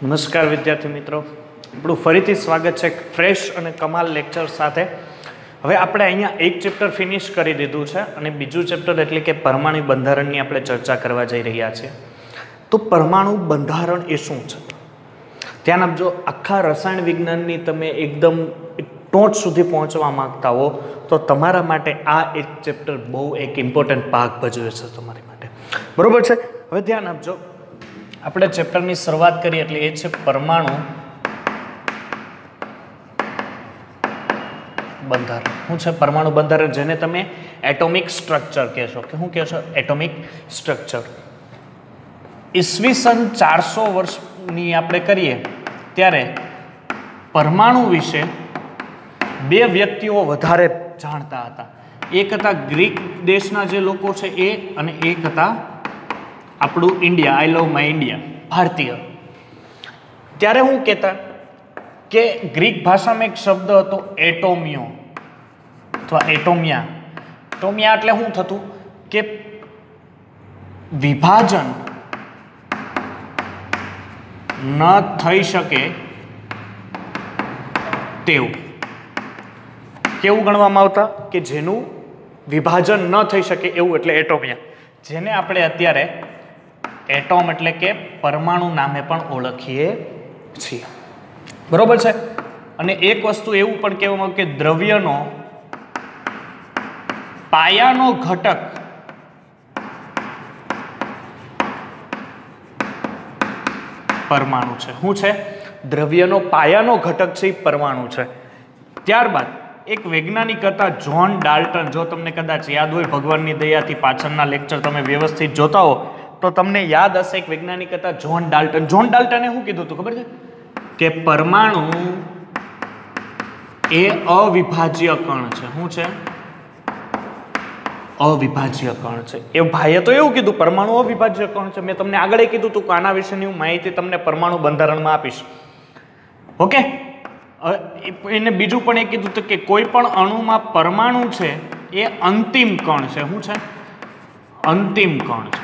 નમસ્કાર વિદ્યાર્થી મિત્રો, આપણું ફરીથી સ્વાગત છે ફ્રેશ અને કમાલ લેક્ચર સાથે. હવે આપણે અહીંયા એક ચેપ્ટર ફિનિશ કરી દીધું છે અને બીજું ચેપ્ટર એટલે કે પરમાણુ બંધારણની આપણે ચર્ચા કરવા જઈ રહ્યા છીએ. તો પરમાણુ બંધારણ એ શું છે? ધ્યાન આપજો, આખા રસાયણ વિજ્ઞાનની તમે એકદમ ટોચ સુધી પહોંચવા માંગતા હો તો તમારા માટે આ એક ચેપ્ટર બહુ એક ઇમ્પોર્ટન્ટ ભાગ ભજવે છે તમારી માટે, બરોબર છે? હવે ધ્યાન આપજો, આપણે ચેપ્ટરની શરૂઆત કરીએ એટલે એ છે પરમાણુ બંધારણ. શું છે પરમાણુ બંધારણ? જેને તમે એટોમિક સ્ટ્રક્ચર કહેશો કે શું કહેશો? Atomic structure. ઈસવીસન 400 વર્ષની આપણે કરીએ ત્યારે પરમાણુ વિશે બે વ્યક્તિઓ વધારે જાણતા હતા. એક હતા ગ્રીક દેશના જે લોકો છે એ, અને એક હતા આપણું India, I love my India, ભારતીય. ત્યારે હું કહેતા કે ગ્રીક ભાષામાં એક શબ્દ હતો એટોમિયો અથવા એટોમિયા. એટોમિયા એટલે શું થતું કે વિભાજન ન થઈ શકે તેવું. કેવું ગણવામાં આવતા? કે જેનું વિભાજન ન થઈ શકે એવું, એટલે એટોમિયા, જેને આપણે અત્યારે એટોમ એટલે કે પરમાણુ નામે પણ ઓળખીએ છીએ, બરોબર છે? અને એક વસ્તુ એવું પણ કહેવામાં આવે કે દ્રવ્યનો પાયાનો ઘટક પરમાણુ છે. શું છે? દ્રવ્યનો પાયાનો ઘટક છે એ પરમાણુ છે. ત્યારબાદ એક વૈજ્ઞાનિક હતા જ્હોન ડાલ્ટન. જો તમને કદાચ યાદ હોય, ભગવાનની દયાથી પાછળના લેક્ચર તમે વ્યવસ્થિત જોતા હો તો તમને યાદ હશે, એક વૈજ્ઞાનિક હતા જ્હોન ડાલ્ટન. જ્હોન ડાલ્ટને શું કીધું હતું ખબર છે? કે પરમાણુ એ અવિભાજ્ય કણ છે. શું છે? અવિભાજ્ય કણ છે. એ ભાઈએ તો એવું કીધું પરમાણુ અવિભાજ્ય કણ છે. મેં તમને આગળ કીધું હતું કે આના વિશેની હું માહિતી તમને પરમાણુ બંધારણમાં આપીશ. ઓકે. એને બીજું પણ એ કીધું હતું કે કોઈ પણ અણુમાં પરમાણુ છે એ અંતિમ કણ છે. શું છે? અંતિમ કણ છે.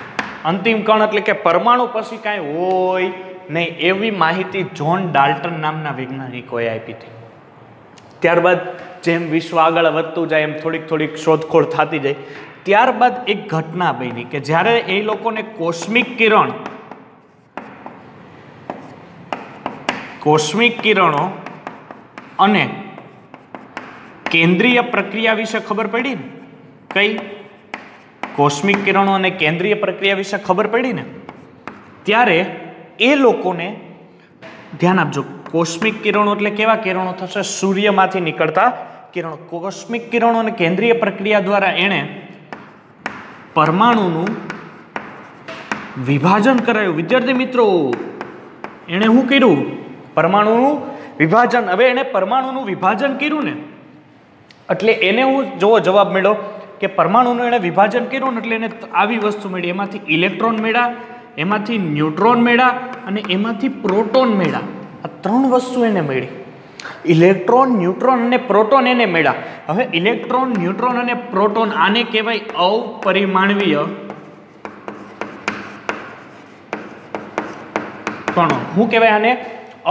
અંતિમ કણ એટલે કે પરમાણુ પછી કાંઈ હોય નહીં, એવી માહિતી જ્હોન ડાલ્ટન નામના વૈજ્ઞાનિકોએ આપી હતી. ત્યારબાદ જેમ વિશ્વ આગળ વધતું જાય એમ થોડીક થોડીક શોધખોળ થતી જાય. ત્યારબાદ એક ઘટના બની કે જ્યારે એ લોકોને કોસ્મિક કિરણો અને કેન્દ્રીય પ્રક્રિયા વિશે ખબર પડી ને. કઈ? કોસ્મિક કિરણો અને કેન્દ્રીય પ્રક્રિયા વિશે ખબર પડી ને, ત્યારે એ લોકોને, ધ્યાન આપજો, કોસ્મિક કિરણો એટલે કેવા કિરણો થશે? સૂર્યમાંથી નીકળતા કિરણો. કોસ્મિક કિરણો અને કેન્દ્રીય પ્રક્રિયા દ્વારા એણે પરમાણુનું વિભાજન કરાયું. વિદ્યાર્થી મિત્રો, એણે શું કર્યું? પરમાણુનું વિભાજન. હવે એને પરમાણુનું વિભાજન કર્યું ને એટલે એને હું જોવો જવાબ મળ્યો કે પરમાણુનું એને વિભાજન કર્યું ને એટલે એને આવી વસ્તુ મળી. એમાંથી ઇલેક્ટ્રોન મળ્યા, એમાંથી ન્યુટ્રોન મળ્યા અને એમાંથી પ્રોટોન મળ્યા. આ ત્રણ વસ્તુ એને મળી. ઇલેક્ટ્રોન, ન્યુટ્રોન અને પ્રોટોન એને મળ્યા. હવે ઇલેક્ટ્રોન, ન્યુટ્રોન અને પ્રોટોન આને કહેવાય અપરિમાણવીય કણો. શું કહેવાય આને?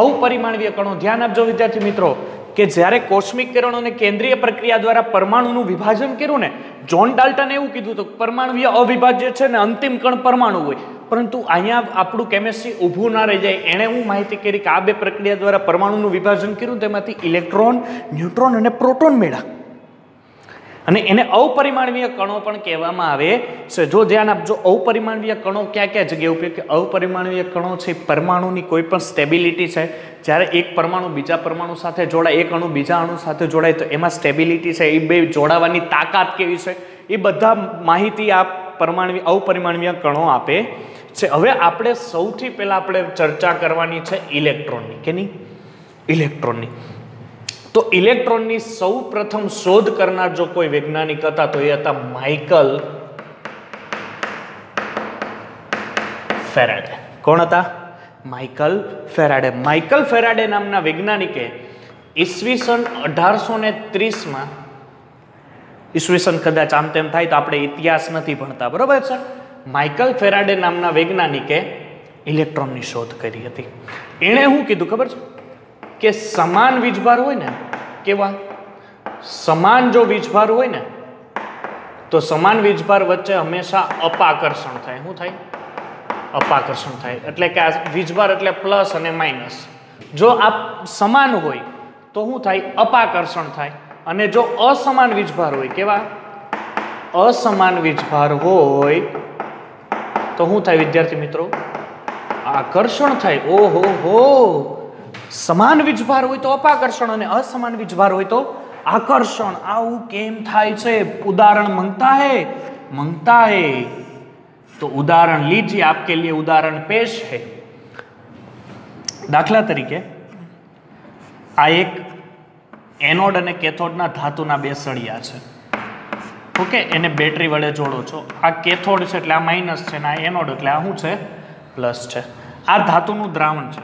અપરિમાણવીય કણો. ધ્યાન આપજો વિદ્યાર્થી મિત્રો કે જ્યારે કોસ્મિક કિરણો અને કેન્દ્રીય પ્રક્રિયા દ્વારા પરમાણુનું વિભાજન કર્યું ને, જ્હોન ડાલ્ટને એવું કીધું હતું પરમાણુ અવિભાજ્ય છે ને અંતિમ કણ પરમાણુ હોય. પરંતુ અહીંયા આપણું કેમેસ્ટ્રી ઊભું ના રહી જાય. એણે હું માહિતી કરી કે આ બે પ્રક્રિયા દ્વારા પરમાણુનું વિભાજન કર્યું, તેમાંથી ઇલેક્ટ્રોન, ન્યુટ્રોન અને પ્રોટોન મળ્યા. અને એને અપરિમાણવીય કણો પણ કહેવામાં આવે છે. જો ધ્યાન આપજો, અપરિમાણવીય કણો ક્યાં ક્યાં જગ્યાએ ઉપયોગ? કે અપરિમાણવીય કણો છે પરમાણુની કોઈ પણ સ્ટેબિલિટી છે. જ્યારે એક પરમાણુ બીજા પરમાણુ સાથે જોડાય, એક અણુ બીજા અણુ સાથે જોડાય તો એમાં સ્ટેબિલિટી છે, એ બે જોડાવાની તાકાત કેવી છે, એ બધા માહિતી આ અપરિમાણવીય કણો આપે છે. હવે આપણે સૌથી પહેલા આપણે ચર્ચા કરવાની છે ઇલેક્ટ્રોનની. કે નહીં? ઇલેક્ટ્રોનની. તો ઇલેક્ટ્રોનની સૌ પ્રથમ શોધ કરનાર જો કોઈ વૈજ્ઞાનિક હતા તો એ હતા માઇકલ ફેરાડે. કોણ હતા? Michael Faraday. માઇકલ ફેરાડે નામના વૈજ્ઞાનિકે ઈસવીસન 1830માં, ઈસવીસન કદાચ આમ તેમ થાય તો આપણે ઇતિહાસ નથી ભણતા, બરોબર છે? માઇકલ ફેરાડે નામના વૈજ્ઞાનિકે ઇલેક્ટ્રોનની શોધ કરી હતી. એણે શું કીધું ખબર છે કે સમાન વીજભાર હોય ને, કેવા સમાન જો વીજભાર હોય ને તો સમાન વીજભાર વચ્ચે હંમેશા અપાકર્ષણ થાય. શું થાય? અપાકર્ષણ થાય. એટલે કે આ વીજભાર એટલે પ્લસ અને માઇનસ. જો આ સમાન હોય તો શું થાય? અપાકર્ષણ થાય. અને જો અસમાન વીજભાર હોય, કેવા અસમાન વીજભાર હોય તો શું થાય વિદ્યાર્થી મિત્રો? આકર્ષણ થાય. ઓહો હો, સમાન વીજભાર હોય તો અપાકર્ષણ અને અસમાન વીજભાર હોય તો આકર્ષણ. આવું કેમ થાય છે? ઉદાહરણ मांगता है तो उदाहरण लीजिए, आपके लिए उदाहरण पेश है. दाखला तरीके आ एक एनोड અને કેથોડના ધાતુના બે સળિયા છે. ઓકે, એને બેટરી વડે જોડો છો. આ કેથોડ છે એટલે આ માઇનસ છે, અને આ એનોડ એટલે આ શું છે? પ્લસ છે. આ ધાતુનું દ્રાવણ છે,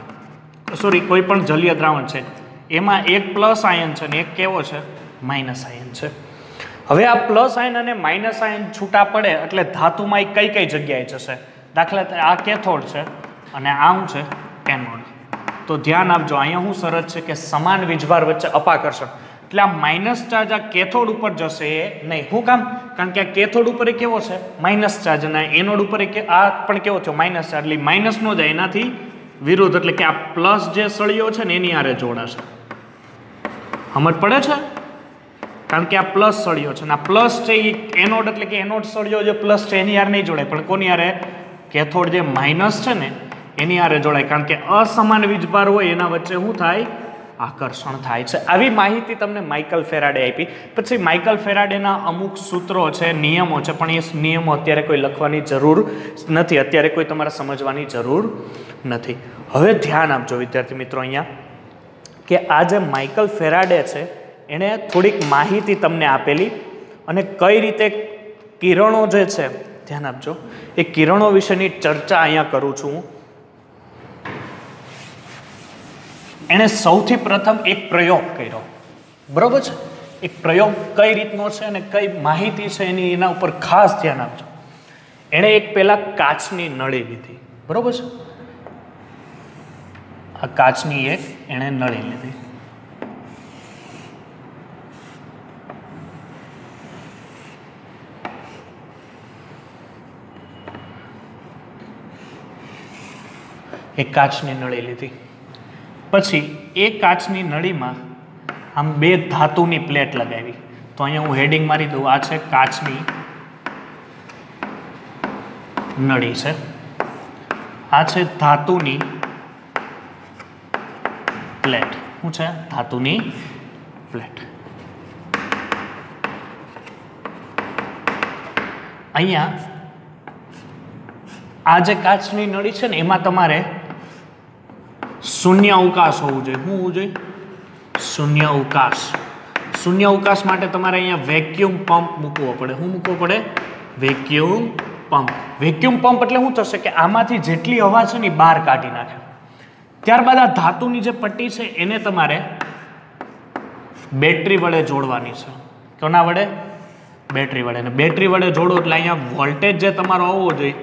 સોરી કોઈ પણ જલીય દ્રાવણ છે, એમાં એક પ્લસ આયન છે અને એક કેવો છે? માઇનસ આયન છે. હવે આ પ્લસ આયન અને માઇનસ આયન છૂટા પડે એટલે ધાતુમાં કઈ કઈ જગ્યાએ જશે? દાખલા તરીકે આ કેથોડ છે અને આ શું છે? એનોડ. તો ધ્યાન આપજો, અહીંયા શું શરત છે કે સમાન વીજભાર વચ્ચે અપાકર્ષણ. એટલે આ માઇનસ ચાર્જ આ કેથોડ ઉપર જશે નહીં. શું કામ? કારણ કે આ કેથોડ ઉપર એ કેવો છે? માઇનસ ચાર્જ, અને એનોડ ઉપર આ પણ કેવો છે? Minus charge. એટલે માઇનસ નો જાય, એનાથી વિરુદ્ધ. એટલે કે આ પ્લસ જે સળિયો છે ને એની હારે જોડાશે. સમજ પડે છે? કારણ કે આ પ્લસ સળિયો છે, અને આ પ્લસ છે એ એનોડ, એટલે કે એનોડ સળિયો જે પ્લસ છે એની હારે નહીં જોડાય, પણ કોની હારે? કેથોડ જે માઇનસ છે ને એની હારે જોડાય. કારણ કે અસમાન વીજભાર હોય એના વચ્ચે શું થાય? આકર્ષણ થાય છે. આવી માહિતી તમને માઇકલ ફેરાડે આપી. પછી માઇકલ ફેરાડેના અમુક સૂત્રો છે, નિયમો છે, પણ એ નિયમો અત્યારે કોઈ લખવાની જરૂર નથી, અત્યારે કોઈ તમારે સમજવાની જરૂર નથી. હવે ધ્યાન આપજો વિદ્યાર્થી મિત્રો અહીંયા, કે આ જે માઇકલ ફેરાડે છે એણે થોડીક માહિતી તમને આપેલી, અને કઈ રીતે કિરણો જે છે, ધ્યાન આપજો, એ કિરણો વિશેની ચર્ચા અહીંયા કરું છું. એણે સૌથી પ્રથમ એક પ્રયોગ કર્યો, બરોબર છે? એક પ્રયોગ કઈ રીતનો છે અને કઈ માહિતી છે એની, એના ઉપર ખાસ ધ્યાન આપજો. એણે એક પેલા કાચની નળી લીધી, બરોબર છે? આ કાચની એક એણે નળી લીધી. એક કાચની નળી લીધી. પછી એ કાચની નળીમાં આમ બે ધાતુની પ્લેટ લગાવી. તો અહીંયા હું હેડિંગ મારી દઉં, આ છે કાચની નળી છે, આ છે ધાતુની પ્લેટ. શું છે? ધાતુની પ્લેટ. અહીંયા આ જે કાચની નળી છે ને એમાં તમારે શૂન્ય અવકાશ હોવું જોઈએ. શું હોવું જોઈએ? શૂન્ય અવકાશ. શૂન્ય અવકાશ માટે તમારે અહીંયા વેક્યુમ પંપ મૂકવો પડે. શું મૂકવો પડે? Vacuum pump. વેક્યુમ પંપ એટલે શું થશે કે આમાંથી જેટલી હવા છે ને બહાર કાઢી નાખે. ત્યારબાદ આ ધાતુની જે પટ્ટી છે એને તમારે બેટરી વડે જોડવાની છે. કોના વડે? બેટરી વડે. અને બેટરી વડે જોડો એટલે અહીંયા વોલ્ટેજ જે તમારો આવવો જોઈએ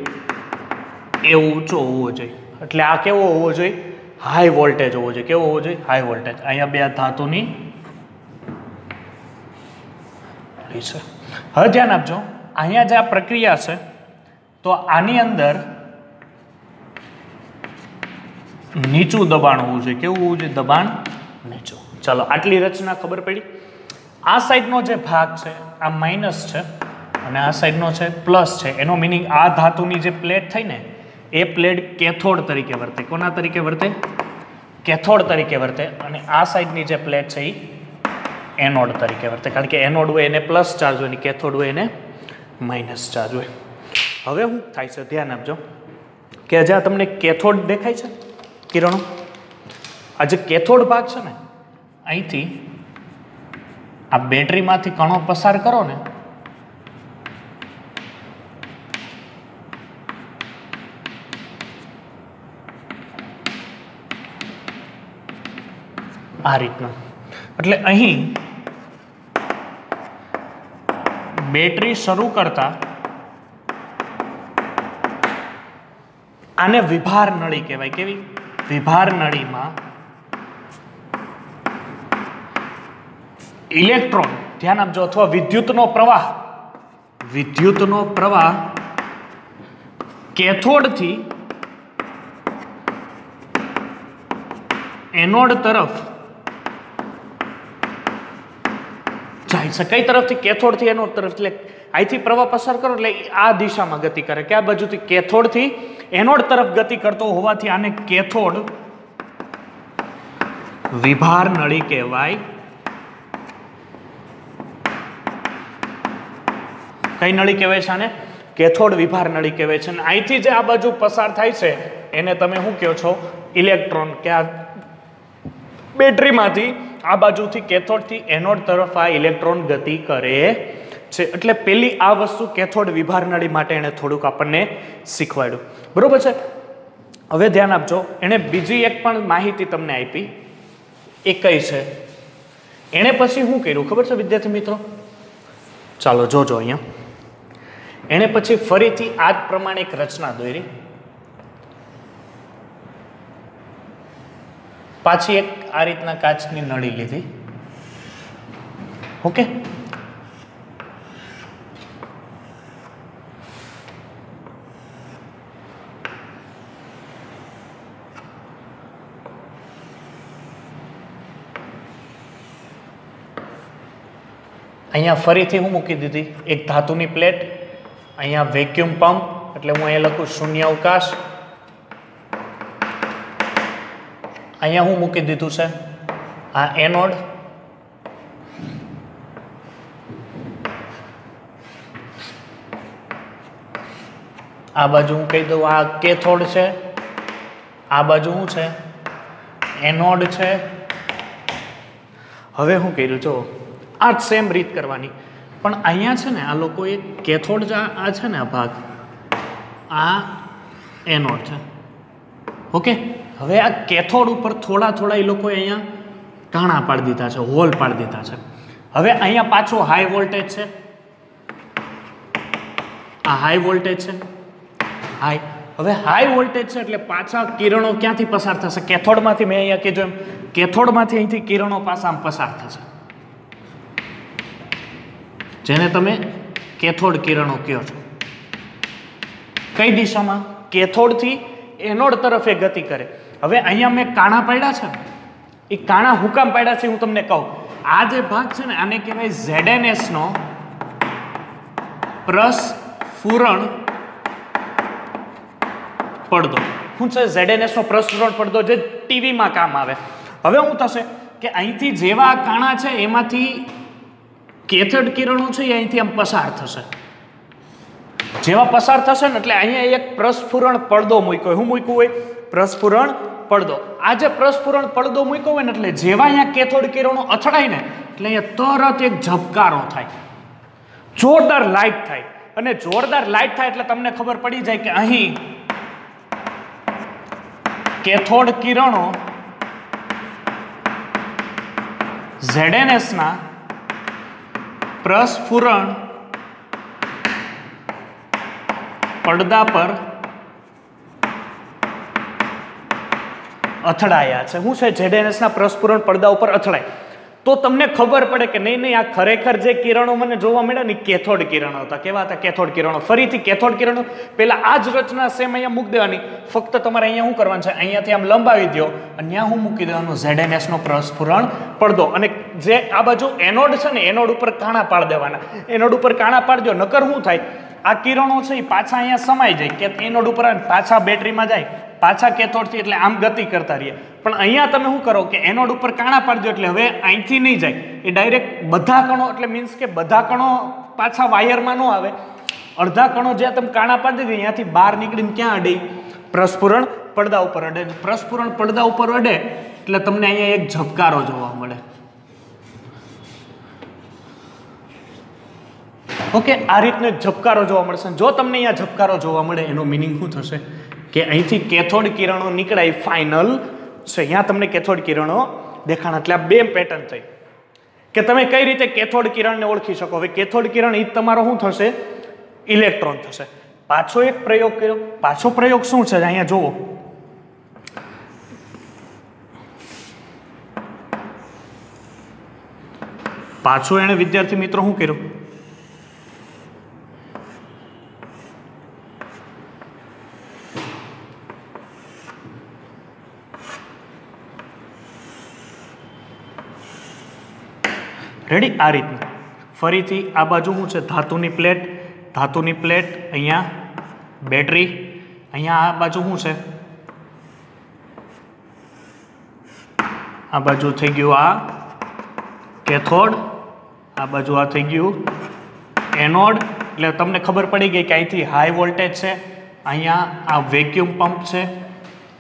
એ ઊંચો હોવો જોઈએ. એટલે આ કેવો હોવો જોઈએ? હાઈ વોલ્ટેજ હોવો જોઈએ. કેવો હોવો જોઈએ? High voltage. અહીંયા બે ધાતુની છે. હવે ધ્યાન આપજો, અહીંયા જે આ પ્રક્રિયા છે તો આની અંદર નીચું દબાણ હોવું જોઈએ. કેવું હોવું જોઈએ? દબાણ નીચું. ચાલો, આટલી રચના ખબર પડી. આ સાઈડનો જે ભાગ છે આ માઇનસ છે અને આ સાઈડનો છે પ્લસ છે. એનો મિનિંગ આ ધાતુની જે પ્લેટ થઈ ને એ પ્લેટ કેથોડ તરીકે વર્તે. કોના તરીકે વર્તે? કેથોડ તરીકે વર્તે. અને આ સાઈડની જે પ્લેટ છે એ એનોડ તરીકે વર્તે. કારણ કે એનોડ હોય એને પ્લસ ચાર્જ હોય અને કેથોડ હોય એને માઇનસ ચાર્જ હોય. હવે શું થાય છે ધ્યાન આપજો, કે જ્યાં તમને કેથોડ દેખાય છે કિરણો, આ જે કેથોડ ભાગ છે ને અહીંથી આ બેટરીમાંથી કણો પસાર કરો ને આ રીતનું. એટલે અહીં બેટરી શરૂ કરતા આને વિભાર નળી કહેવાય. કેવી? વિભાર નળીમાં ઇલેક્ટ્રોન, ધ્યાન આપજો, અથવા વિદ્યુતનો પ્રવાહ કેથોડથી એનોડ તરફ જાય છે. કઈ તરફથી? કેથોડથી એનોડ તરફ. એટલે અહીંથી પ્રવાહ પસાર કરો એટલે આ દિશામાં ગતિ કરે. કયા બાજુથી? કેથોડથી એનોડ તરફ ગતિ કરતો હોવાથી આને કેથોડ વિભાર નળી કહેવાય. કઈ નળી કહેવાય છે આને? કેથોડ વિભાર નળી કહેવાય છે. અને અહીંથી જે આ બાજુ પસાર થાય છે એને તમે શું કહો છો? ઇલેક્ટ્રોન. કે આ બેટરીમાંથી આ બાજુથી કેથોડથી એનોડ તરફ આ ઇલેક્ટ્રોન ગતિ કરે છે. એટલે પેલી આ વસ્તુ કેથોડ વિભાર નળી માટે એને થોડુંક આપણને શીખવાડ્યું. બરોબર છે? હવે ધ્યાન આપજો, એને બીજી એક પણ માહિતી તમને આપી. એ કઈ છે? એને પછી શું કર્યું ખબર છે વિદ્યાર્થી મિત્રો? ચાલો જોજો અહીંયા. એને પછી ફરીથી આ જ પ્રમાણે એક રચના દોરી. પાછી એક આ રીતના કાચની નળી લીધી. ઓકે, અહીંયા ફરીથી હું મૂકી દીધી એક ધાતુની પ્લેટ. અહીંયા વેક્યુમ પંપ, એટલે હું અહીંયા લખું શૂન્યાવકાશ. અહીંયા હું મૂકી દીધું છે આ એનોડ. આ બાજુ હું કહી દઉં આ કેથોડ છે, આ બાજુ શું છે? એનોડ છે. હવે હું કર્યું જો આ જ સેમ રીત કરવાની, પણ અહીંયા છે ને આ લોકોએ કેથોડ આ છે ને આ ભાગ, આ એનોડ છે. ઓકે, હવે આ કેથોડ ઉપર થોડા એ લોકોએ અહીંયા કાણા પાડી દીધા છે, હોલ પાડી દીધા છે. હવે અહીંયા પાછો હાઈ વોલ્ટેજ છે, આ હાઈ વોલ્ટેજ છે, હાઈ. હવે હાઈ વોલ્ટેજ છે એટલે પાછા કિરણો ક્યાંથી પસાર થશે? કેથોડમાંથી. મેં અહીંયા કીધું એમ કેથોડમાંથી અહીંથી કિરણો પાછા પસાર થશે, જેને તમે કેથોડ કિરણો કહો છો. કઈ દિશામાં? કેથોડથી એનોડ તરફ એ ગતિ કરે. હવે અહીંયા મેં કાણા પાડ્યા છે, એ કાણા હુકામ પાડ્યા છે હું તમને કહું. આ જે ભાગ છે ને આને કહેવાય ZNS નો પ્રસ્ફુરણ પડદો. શું છે ZNS નો પ્રસ્ફુરણ પડદો? જે ટીવીમાં કામ આવે. હવે શું થશે કે અહીંથી જેવા કાણા છે એમાંથી કેથોડ કિરણો છે એ અહીંથી આમ પસાર થશે. જેવા પસાર થશે ને એટલે અહીંયા એક પ્રસ્ફુરણ પડદો મૂક્યો. શું મૂક્યું હોય? પ્રસ્ફુરણ પડદો. આ જે પ્રસ્ફુરણ પડદો મૂક્યો હોય ને એટલે જેવા અહીંયા કેથોડ કિરણો અથડાય ને એટલે અહીંયા તરત એક ઝબકારો થાય, જોરદાર લાઇટ થાય. અને જોરદાર લાઇટ થાય એટલે તમને ખબર પડી જાય કે અહીં કેથોડ કિરણો ZNS ના પ્રસ્ફુરણ પડદા પર અથડાયા છે. શું છે? ZNS ના પ્રસ્ફુરણ પડદા ઉપર અથડાય. તો તમને ખબર પડે કે નહીં આ ખરેખર જે કિરણો મને જોવા મળ્યા ને કેથોડ કિરણો હતા. કેવા હતા? કેથોડ કિરણો. ફરીથી કેથોડ કિરણો પેલા આ જ રચના સેમ અહીંયા મૂકી દેવાની. ફક્ત તમારે અહીંયા શું કરવાનું છે? અહીંયાથી આમ લંબાવી દો અને ત્યાં હું મૂકી દેવાનું ZNS નો પ્રસ્ફુરણ પડદો. અને જે આ બાજુ એનોડ છે ને એનોડ ઉપર કાણા પાડી દેવાના. એનોડ ઉપર કાણા પાડી દો, નકર શું થાય? આ કિરણો છે એ પાછા અહીંયા સમાઈ જાય કે એનોડ ઉપર પાછા બેટરીમાં જાય, પાછા કેથોડથી, એટલે આમ ગતિ કરતા રહીએ. પણ અહીંયા તમે શું કરો કે એનોડ ઉપર કાણા પાડી દો એટલે હવે અહીંથી નહીં જાય, એ ડાયરેક્ટ બધા કણો, એટલે મીન્સ કે બધા કણો પાછા વાયરમાં ન આવે. અડધા કણો જ્યાં તમે કાણા પાડી દીધી ત્યાંથી બહાર નીકળીને ક્યાં અડે? પ્રસ્ફુરણ પડદા ઉપર અડે. પ્રસ્ફુરણ પડદા ઉપર અડે એટલે તમને અહીંયા એક ઝબકારો જોવા મળે. ઓકે, આ રીતનો એક ઝબકારો જોવા મળશે. જો તમને અહીંયા ઝબકારો જોવા મળે એનો મિનિંગ શું થશે કે અહીંથી કેથોડ કિરણો નીકળાય ફાઇનલ છે. અહીંયા તમને કેથોડ કિરણો દેખાણા. એટલે આ બે પેટર્ન થઈ કે તમે કઈ રીતે કેથોડ કિરણને ઓળખી શકો. હવે કેથોડ કિરણ એ તમારો શું થશે? ઇલેક્ટ્રોન થશે. પાછો એક પ્રયોગ કર્યો. પાછો પ્રયોગ શું છે અહીંયા જુઓ. પાછો એને વિદ્યાર્થી મિત્રો શું કર્યું? રેડી? આ રીતનું ફરીથી આ બાજુ શું છે? ધાતુની પ્લેટ, ધાતુની પ્લેટ, અહીંયા બેટરી, અહીંયા આ બાજુ શું છે? આ બાજુ થઈ ગયું આ કેથોડ, આ બાજુ આ થઈ ગયું એનોડ. એટલે તમને ખબર પડી ગઈ કે અહીંથી હાઈ વોલ્ટેજ છે, અહીંયા આ વેક્યુમ પંપ છે,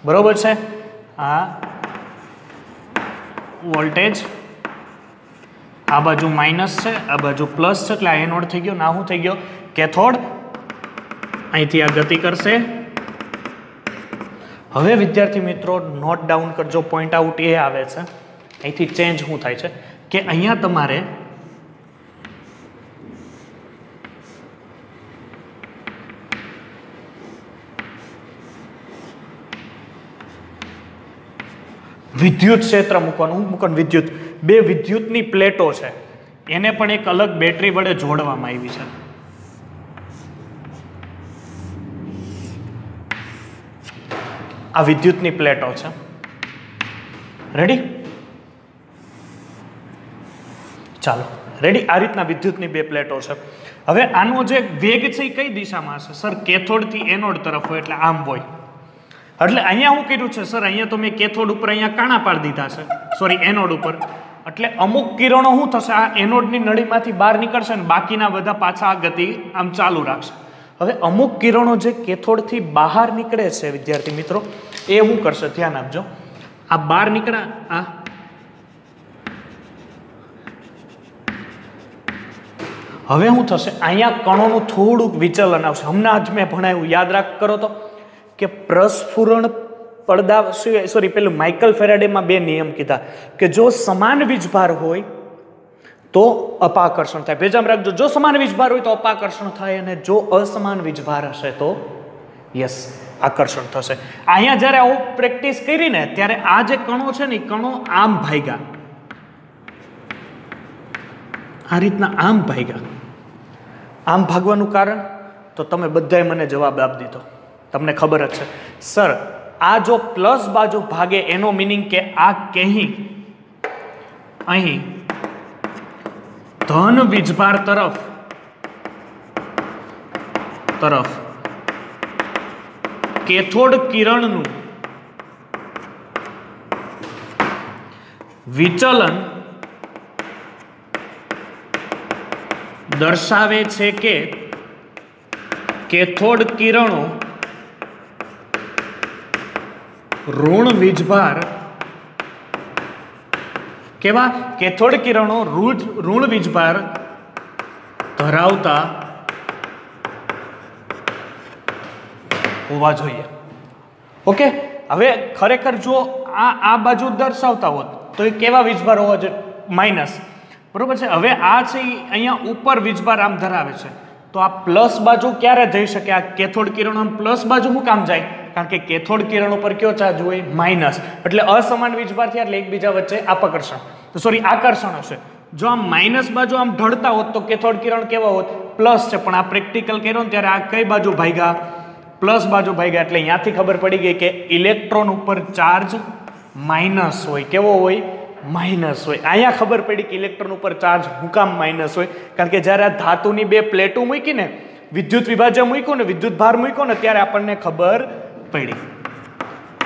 બરોબર છે, આ વોલ્ટેજ, આ બાજુ માઇનસ છે, આ બાજુ પ્લસ છે, એટલે આ એનોડ થઈ ગયો. ના શું થઈ ગયો? કેથોડ. અહીંથી આ ગતિ કરશે. હવે વિદ્યાર્થી મિત્રો નોટ ડાઉન કરજો, પોઈન્ટ આઉટ એ આવે છે. અહીંથી ચેન્જ શું થાય છે કે અહીંયા તમારે વિદ્યુત ક્ષેત્ર મૂકવાનું. વિદ્યુત, બે વિદ્યુતની પ્લેટો છે, એને પણ એક અલગ બેટરી વડે જોડવામાં આવી છે. આ વિદ્યુતની પ્લેટો છે. રેડી? ચાલો રેડી? આ રીતના વિદ્યુતની બે પ્લેટો છે. હવે આનો જે વેગ છે એ કઈ દિશામાં હશે? સર કેથોડથી એનોડ તરફ હોય, એટલે આમ હોય. એટલે અહીંયા શું કર્યું છે સર? અહીંયા તો મેં કેથોડ ઉપર અહીંયા કાણા પાડી દીધા છે, સોરી એનોડ ઉપર. એટલે અમુક કિરણો શું થશે? આ એનોડની નળીમાંથી બહાર નીકળશે ને બાકીના બધા પાછા આ ગતિ આમ ચાલુ રાખશે. હવે અમુક કિરણો જે કેથોડથી બહાર નીકળે છે વિદ્યાર્થી મિત્રો, એ શું કરશે? ધ્યાન આપજો. આ બહાર નીકળ્યા, આ હવે શું થશે? અહીંયા કણોનું થોડુંક વિચલન આવશે. હમણાં જ મેં ભણાવ્યું, યાદ રાખ કરો તો, કે પ્રસ્ફુરણ પડદા, સોરી પેલું માઇકલ ફેરાડેમાં બે નિયમ કીધા કે જો સમાન વીજભાર હોય તો અપાકર્ષણ થાય. ભેજામ રાખજો, જો સમાન વીજભાર હોય તો અપાકર્ષણ થાય, અને જો અસમાન વીજભાર હશે તો યસ આકર્ષણ થશે. અહીંયા જ્યારે આવું પ્રેક્ટિસ કરી ને ત્યારે આ જે કણો છે ને, કણો આમ ભાગ્યા, આ રીતના આમ ભાગ્યા. આમ ભાગવાનું કારણ તો તમે બધાએ મને જવાબ આપી દીધો, તમને ખબર જ છે. સર આ જો પ્લસ બાજુ ભાગે એનો મીનિંગ કે આ કहीं અહીં ધન વીજભાર તરફ કેથોડ કિરણનું વિચલન દર્શાવે છે કે કેથોડ કિરણો ઋણ વીજભાર, કેવા? કેથોડ કિરણો ઋણ વીજભાર ધરાવતા હોવા જોઈએ. ઓકે, હવે ખરેખર જો આ બાજુ દર્શાવતા હોત તો એ કેવા વીજભાર હોવા જોઈએ? માઇનસ, બરોબર છે. હવે આ છે અહીંયા ઉપર વીજભાર આમ ધરાવે છે, તો આ પ્લસ બાજુ ક્યારે જઈ શકે? આ કેથોડ કિરણો આમ પ્લસ બાજુ શું કામ જાય? કારણ કે કેથોડ કિરણ ઉપર કયો ચાર્જ હોય? માઇનસ. એટલે અસમાન વીજભાર થયા, એટલે એકબીજા વચ્ચે આકર્ષણ હશે. જો આમ માઇનસ બાજુ આમ ઢળતા હોત તો કેથોડ કિરણ કેવા હોત? પ્લસ છે. પણ આ પ્રેક્ટિકલ કર્યો ને ત્યારે આ કઈ બાજુ ભાગ્યા? પ્લસ બાજુ ભાગ્યા. એટલે અહીંયાથી ખબર પડી ગઈ કે ઇલેક્ટ્રોન ઉપર ચાર્જ માઇનસ હોય. કેવો હોય? માઇનસ હોય. અહીંયા ખબર પડી કે ઇલેક્ટ્રોન ઉપર ચાર્જ હું કામ માઇનસ હોય? કારણ કે જ્યારે આ ધાતુની બે પ્લેટો મૂકીને વિદ્યુત વિભાજ્ય મૂક્યું ને, વિદ્યુત ભાર મૂક્યો ને, ત્યારે આપણને ખબર પડી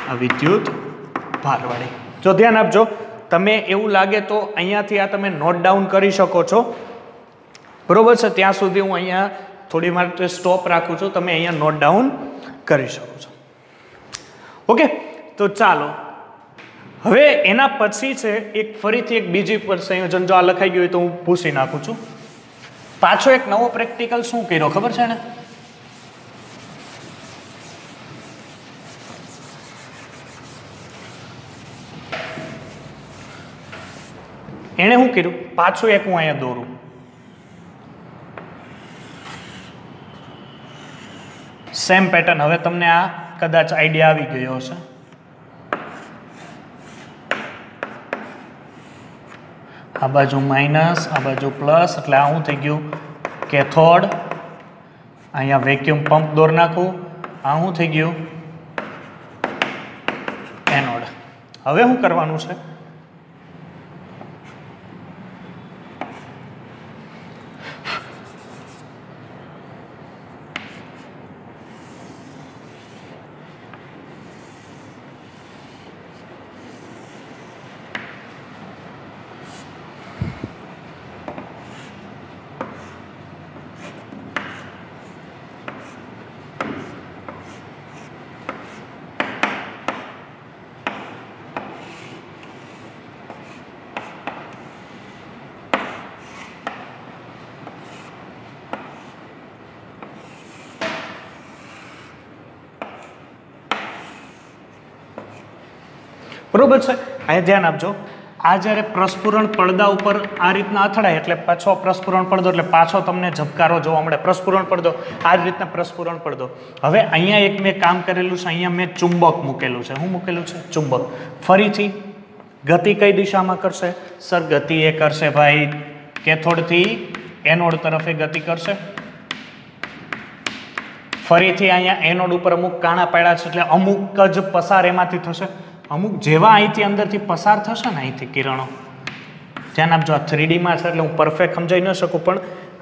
આ વિદ્યુત ભારવાળી. જો ધ્યાન આપજો, તમે એવું લાગે તો અહીંયાથી આ તમે નોટ ડાઉન કરી શકો છો, બરોબર છે. ત્યાં સુધી હું અહીંયા થોડી વાર સ્ટોપ રાખું છું, તમે અહીંયા નોટ ડાઉન કરી શકો છો. ઓકે, તો ચાલો હવે એના પછી છે એક ફરીથી એક બીજી પર સંયોજન. જો આ લખાઈ ગયું હોય તો હું પૂછી નાખું છું. પાછો એક નવો પ્રેક્ટિકલ શું કર્યો ખબર છે ને? એણે શું કર્યું? પાછું એક હું અહીંયા દોરું. Same pattern. હવે તમને આ કદાચ આઈડિયા આવી ગયો હશે. આ બાજુ માઇનસ, આ બાજુ પ્લસ, એટલે આ શું થઈ ગયું? કેથોડ. અહીંયા વેક્યુમ પંપ દોર નાખું, આ શું થઈ ગયું? એનોડ. હવે શું કરવાનું છે? બરોબર છે. અહીંયા ધ્યાન આપજો. આ જ્યારે પ્રસ્ફુરણ પડદા ઉપર આ રીતના અથડાય એટલે પાછો પ્રસ્ફુરણ પડદો, એટલે પાછો તમને ઝબકારો જોવા મળે. પ્રસ્ફુરણ પડદો, આ જ રીતના પ્રસ્ફુરણ પડદો. હવે અહીંયા એક મેં કામ કરેલું છે, અહીંયા મેં ચુંબક મૂકેલું છે. શું મૂકેલું છે? ચુંબક. ફરીથી ગતિ કઈ દિશામાં કરશે? સર ગતિ એ કરશે ભાઈ કેથોડથી એનોડ તરફ એ ગતિ કરશે. ફરીથી અહીંયા એનોડ ઉપર અમુક કાણા પાડ્યા છે એટલે અમુક જ પસાર એમાંથી થશે. અમુક જેવા અહીંથી અંદરથી પસાર થશે ને અહીંથી કિરણો, ધ્યાન આપજો. આ 3D માં છે એટલે હું પરફેક્ટ સમજાઈ ન શકું, પણ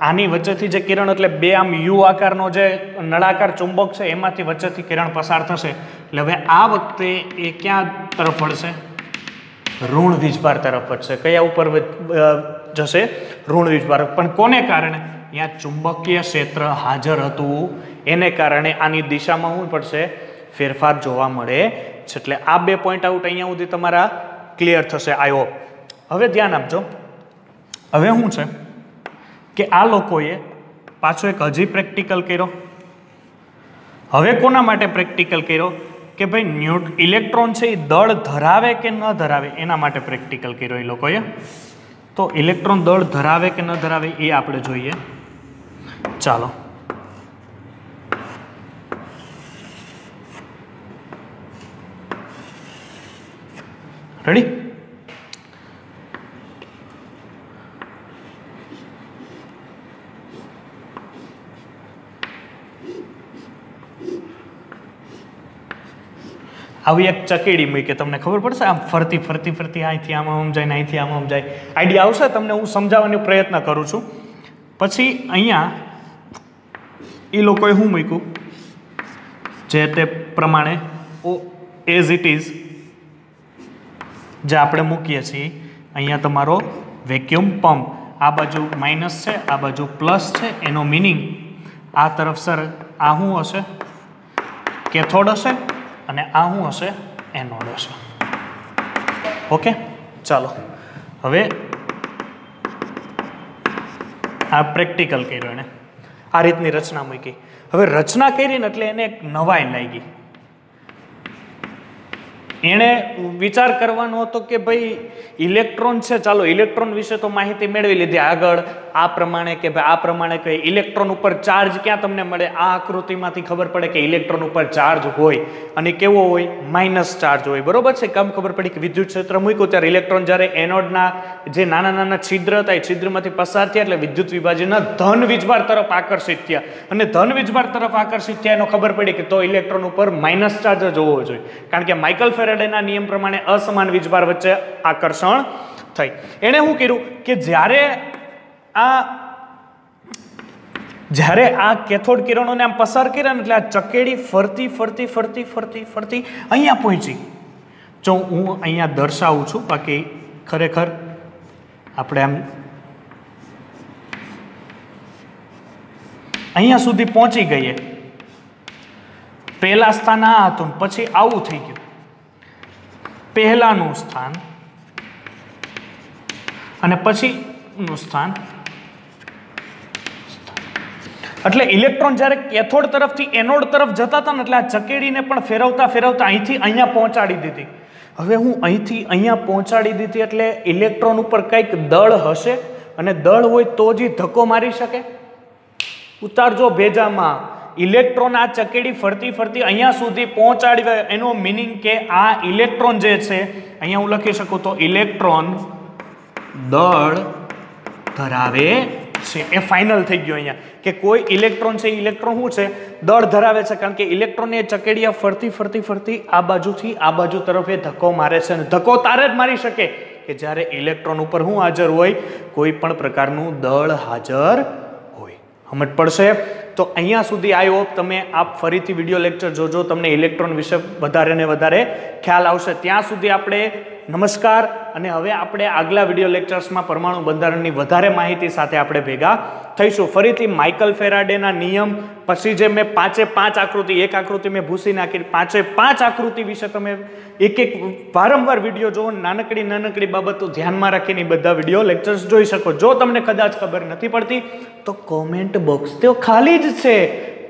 આની વચ્ચેથી જે કિરણ, એટલે બે આમ યુ આકારનો જે નળાકાર ચુંબક છે એમાંથી વચ્ચેથી કિરણ પસાર થશે. એટલે હવે આ વખતે એ ક્યાં તરફ વળશે? ઋણ વીજભાર તરફ વધશે. કયા ઉપર જશે? ઋણ વીજભાર. પણ કોને કારણે? અહીંયા ચુંબકીય ક્ષેત્ર હાજર હતું એને કારણે આની દિશામાં શું પડશે? ફેરફાર જોવા મળે છે. એટલે આ બે પોઈન્ટ આઉટ અહીંયા સુધી તમારા ક્લિયર થશે. I hope. હવે ધ્યાન આપજો. હવે શું છે કે આ લોકોએ પાછો એક હજી પ્રેક્ટિકલ કર્યો. હવે કોના માટે પ્રેક્ટિકલ કર્યો? કે ભાઈ ઇલેક્ટ્રોન છે એ દળ ધરાવે કે ન ધરાવે એના માટે પ્રેક્ટિકલ કર્યો એ લોકોએ. તો ઇલેક્ટ્રોન દળ ધરાવે કે ન ધરાવે એ આપણે જોઈએ. ચાલો. રેડી? આવી એક ચકેડી મૂકી, તમને ખબર પડશે આમ ફરતી ફરતી ફરતી અહીંથી આમ જાય ને અહીંથી આમ જાય. આઈડિયા આવશે તમને? હું સમજાવવાનો પ્રયત્ન કરું છું. પછી અહીંયા એ લોકોએ શું મૂક્યું? જે તે પ્રમાણે એઝ ઇટ ઇઝ જે આપણે મૂકીએ છીએ. અહીંયા તમારો વેક્યુમ પંપ, આ બાજુ માઇનસ છે, આ બાજુ પ્લસ છે. એનો મિનિંગ આ તરફ સર આ શું હશે? કેથોડ હશે, અને આ શું હશે? એનોડ હશે. ઓકે, ચાલો. હવે આ પ્રેક્ટિકલ કર્યો એને, આ રીતની રચના મૂકી. હવે રચના કરીને એટલે એને એક નવાઈ લાગી. એણે વિચાર કરવાનો હતો કે ભાઈ ઇલેક્ટ્રોન છે, ચાલો ઇલેક્ટ્રોન વિશે તો માહિતી મેળવી લીધી. આગળ આ પ્રમાણે કે ભાઈ આ પ્રમાણે કે ઇલેક્ટ્રોન ઉપર ચાર્જ ક્યાં તમને મળે? આ આકૃતિમાંથી ખબર પડે કે ઇલેક્ટ્રોન ઉપર ચાર્જ હોય, અને કેવો હોય? માઇનસ ચાર્જ હોય. બરોબર છે? કેમ ખબર પડી? કે વિદ્યુત ક્ષેત્ર મૂક્યું ત્યારે ઇલેક્ટ્રોન જ્યારે એનોડના જે નાના નાના છિદ્ર હતા એ છિદ્રમાંથી પસાર થયા એટલે વિદ્યુત વિભાજનના ધન વીજભાર તરફ આકર્ષિત થયા, અને ધન વીજભાર તરફ આકર્ષિત થયા એનો ખબર પડી કે તો ઇલેક્ટ્રોન ઉપર માઇનસ ચાર્જ જ હોવો જોઈએ, કારણ કે માઇકલ ફેરાડેના નિયમ પ્રમાણે અસમાન વીજભાર વચ્ચે આકર્ષણ થઈ. એણે શું કર્યું કે જ્યારે આ કેથોડ કિરણોને આમ પસાર કર્યા ને એટલે આ ચકેડી ફરતી ફરતી ફરતી ફરતી ફરતી અહીંયા પહોંચી. જો હું અહીંયા દર્શાવું છું, બાકી ખરેખર આપણે આમ અહીંયા સુધી પહોંચી ગઈએ. પહેલા સ્થાન આ હતું, પછી આવું થઈ ગયું. પહેલાનું સ્થાન અને પછીનું સ્થાન. એટલે ઇલેક્ટ્રોન જ્યારે કેથોડ તરફથી એનોડ તરફ જતા હતા ને એટલે આ ચકેડીને પણ ફેરવતા ફેરવતા અહીંથી અહીંયા પહોંચાડી દીધી. હવે હું અહીંથી અહીંયા પહોંચાડી દીધી એટલે ઇલેક્ટ્રોન ઉપર કંઈક દળ હશે, અને દળ હોય તો જ ધક્કો મારી શકે. ઉતારજો ભેજામાં ઇલેક્ટ્રોન આ ચકેડી ફરતી ફરતી અહીંયા સુધી પહોંચાડ્યો, એનો મિનિંગ કે આ ઇલેક્ટ્રોન જે છે અહીંયા હું લખી શકું તો ઇલેક્ટ્રોન દળ ધરાવે છે. એ ફાઇનલ થઈ ગયો અહીંયા કે કોઈ ઇલેક્ટ્રોન છે, ઇલેક્ટ્રોન શું છે, દળ ધરાવે છે, કારણ કે ઇલેક્ટ્રોન એ ચકેડિયા ફરતી ફરતી ફરતી આ બાજુથી આ બાજુ તરફ એ ધક્કો મારે છે, અને ધક્કો તારે જ મારી શકે કે જ્યારે ઇલેક્ટ્રોન ઉપર શું હાજર હોય, કોઈ પણ પ્રકારનું દળ હાજર હોય. સમજ પડશે? તો અહીંયા સુધી આઈ હોપ તમે આપ ફરીથી વિડીયો લેક્ચર જોજો, તમને ઇલેક્ટ્રોન વિશે વધારે ને વધારે ખ્યાલ આવશે. ત્યાં સુધી આપણે નમસ્કાર, અને હવે આપણે આગલા વિડીયો લેક્ચર્સમાં પરમાણુ બંધારણની વધારે માહિતી સાથે આપણે ભેગા થઈશું. ફરીથી માઇકલ ફેરાડેના નિયમ, પછી જે મેં 5 આકૃતિ, એક આકૃતિ મેં ભૂસી નાખી, 5 આકૃતિ વિશે તમે એક વારંવાર વિડીયો જોવો, નાનકડી બાબતો ધ્યાનમાં રાખીને બધા વિડીયો લેક્ચર્સ જોઈ શકો. જો તમને કદાચ ખબર નથી પડતી તો કોમેન્ટ બોક્સ તો ખાલી જ છે,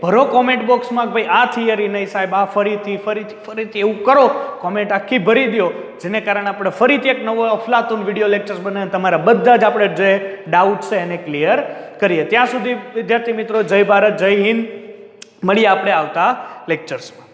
ભરો કોમેન્ટ બોક્સમાં ભાઈ આ થિયરી નહીં સાહેબ, આ ફરીથી એવું કરો, કોમેન્ટ આખી ભરી દો, જેને કારણે આપણે ફરીથી એક નવો અફલાતુન વિડીયો લેક્ચર્સ બનાવીને તમારા બધા જ આપણે જે ડાઉટ છે એને ક્લિયર કરીએ. ત્યાં સુધી વિદ્યાર્થી મિત્રો, જય ભારત, જય હિન્દ. મળીએ આપણે આવતા લેક્ચર્સમાં.